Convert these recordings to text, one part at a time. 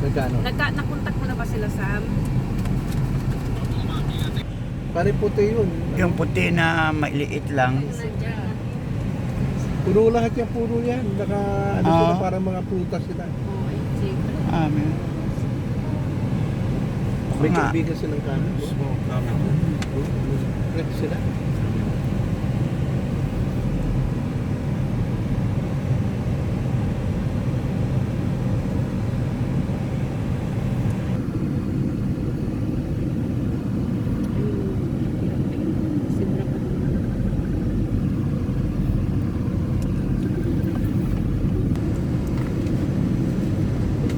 Nagkano? Nakontak mo na ba sila, Sam? Pare puti yun. Yung puti na maliit lang. Nandiyan. Puro lahat yan, puro yan. Naka, ano Oo. sila, parang mga prutas sila. Oh, ay, sige. May May nga. kaibigan silang kanos. Rep sila. Sibra pa.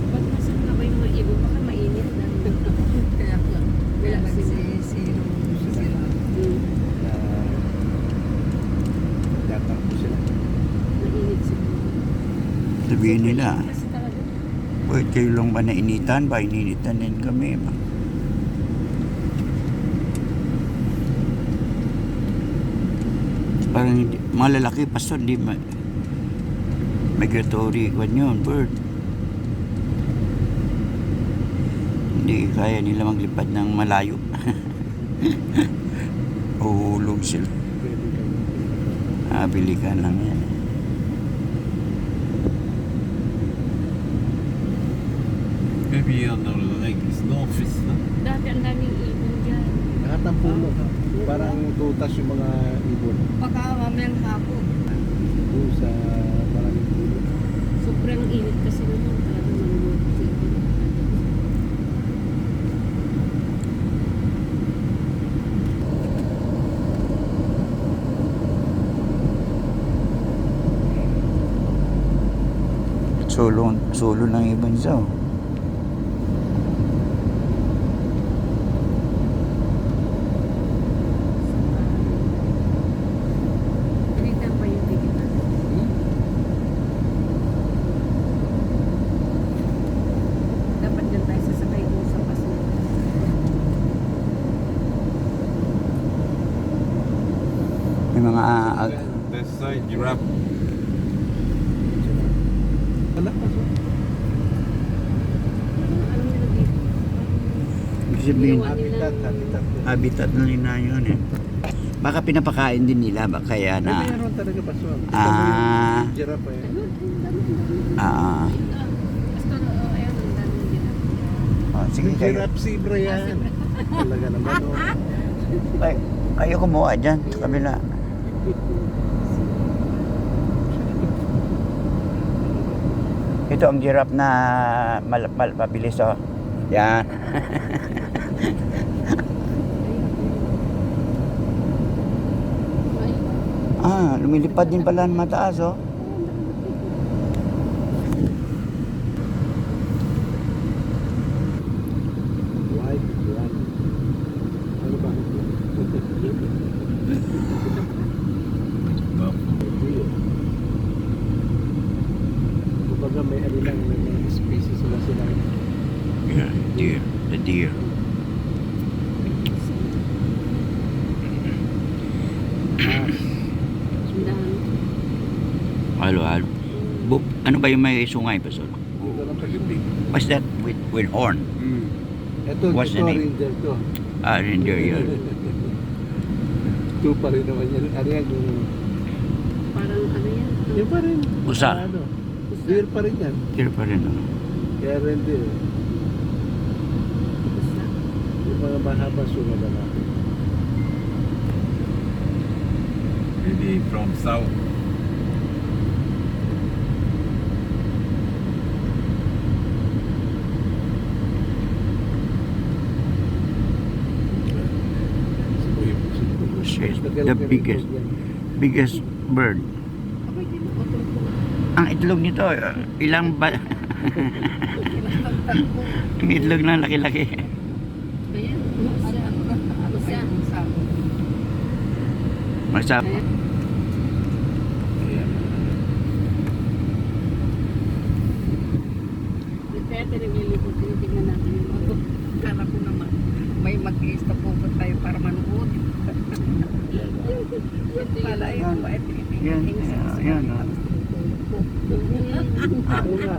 Ba't masok na ba yung mga ibon? Baka mainit na. Kaya nga. Wala sila. Tatakbo sila. Mainit sila. Sabihin nila, Kasi talaga. bakit kayo lang ba nainitan? Ba ininitan din kami ba? Parang mga lalaki pa hindi migratory kwan yun, bird. Hindi kaya nila maglipad ng malayo. Uhulog sila. Bili ka lang yan. Maybe on the lake is no fish, no? Dati ang daming ibon dyan. Lahat ng puno. Parang tutas yung mga ibon. Baka mamayang hapon. Doon sa maraming puno. Sobrang init kasi naman. Talaga manuwag sa ibon. Solo ng ibon siya. Pilitan pa yung ticket natin. Dapat dyan tayo sasakay doon sa paso. May mga This side, giraffe. Wala pa so. Anong nila dito? ibig sabihin, Habitat. habitat na nila yun eh. Baka pinapakain din nila, baka kaya Ay, na. mayroon talaga pa so. Ah. Giraffe eh. Ayun, ang dami. Ah, Basta, ayun, ang dami nila. sige Yung kayo. giraffe zebra yan. Talaga naman oh. Kayo kumuha dyan sa kabila. Ito ang giraffe na mabilis oh. Yan. Lumilipad din pala ng mataas oh. White one. Ano ba? Kumbaga may ano lang, may mga species sila. Yeah, deer. The deer. Ang dami. Halo. Ano ba yung may sungay pa sir? Ito lang pag-ibig. What's that with horn? Ito, What's the ito name? reindeer to. Reindeer yun. Ito pa rin naman yan. Ano yan yung... Parang ano yan? Yan pa rin. Usa. Ano? Deer pa rin yan. Deer pa rin oh. Kaya reindeer. Basta. Yung mga mahaba sunga na natin. Maybe from south. The biggest bird. Ang itlog nito, ilang ba? Ang itlog na laki-laki. Ayan. Isa. Masap. Kaya tinaglilipot, tinitignan natin yung mga. Kala ko naman, may mag-iista po ba tayo para manood? Pala yun ba? Yan, yan. Una.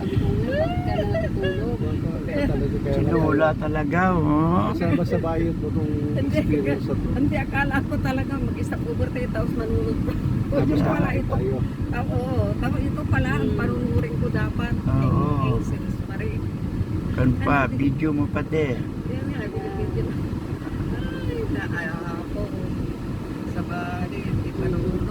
Sabi ko nga, bakit ka na natutulog? Kaya talaga kaya Sinula talaga, oh. kasama sa bayot mo itong experience at Hindi, akala ko talaga mag-stop over tayo tapos manunod pa. tapos Yun pala kakain ito. tayo. Oo, tapos ito pala ang panunurin ko dapat. Oo. Sense pa rin. Kan pa, video mo pa din. Yan nga, binibigyan. Ay, naaya ako. Sa bali, hindi pa nunod.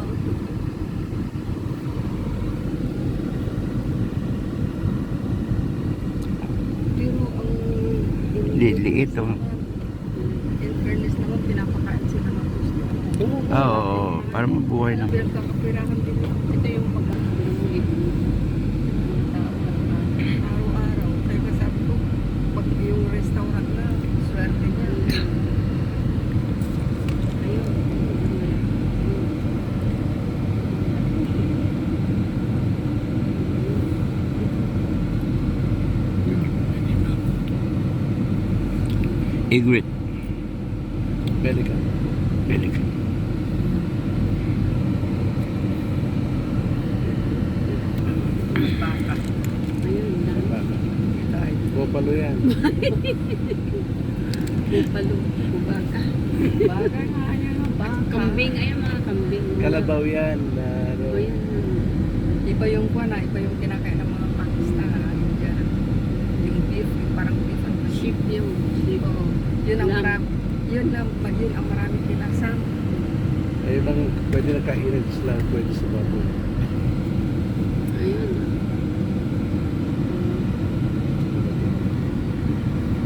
Pero ang... Liliit, oh. In fairness naman, pinapakain sila ng gusto. Oo, para mabuhay naman. Pero kakapirahan din yun. Ito yung pagkakululit. Araw-araw. Kaya sabi ko, pag yung restaurant na, swerte niya. Ayun. Igrit. Pelican. Pelican. Baka. Ayun, dami. Kahit Bopalo yan. Bupalo, bubaka. baka nga yan. Baka. Kambing, ayun mga kambing. Kalabaw yan. Na, ano, O yan. Iba yung kuha na, iba yung kinakain ng mga Pakistan. Indian. Yung beef, yung parang beef. Sheep yung sheep. Oo. Yun ang Lamb. marami. Yun ang maraming kinasam. ayun lang, pwede na kainin sila, pwede sa baboy.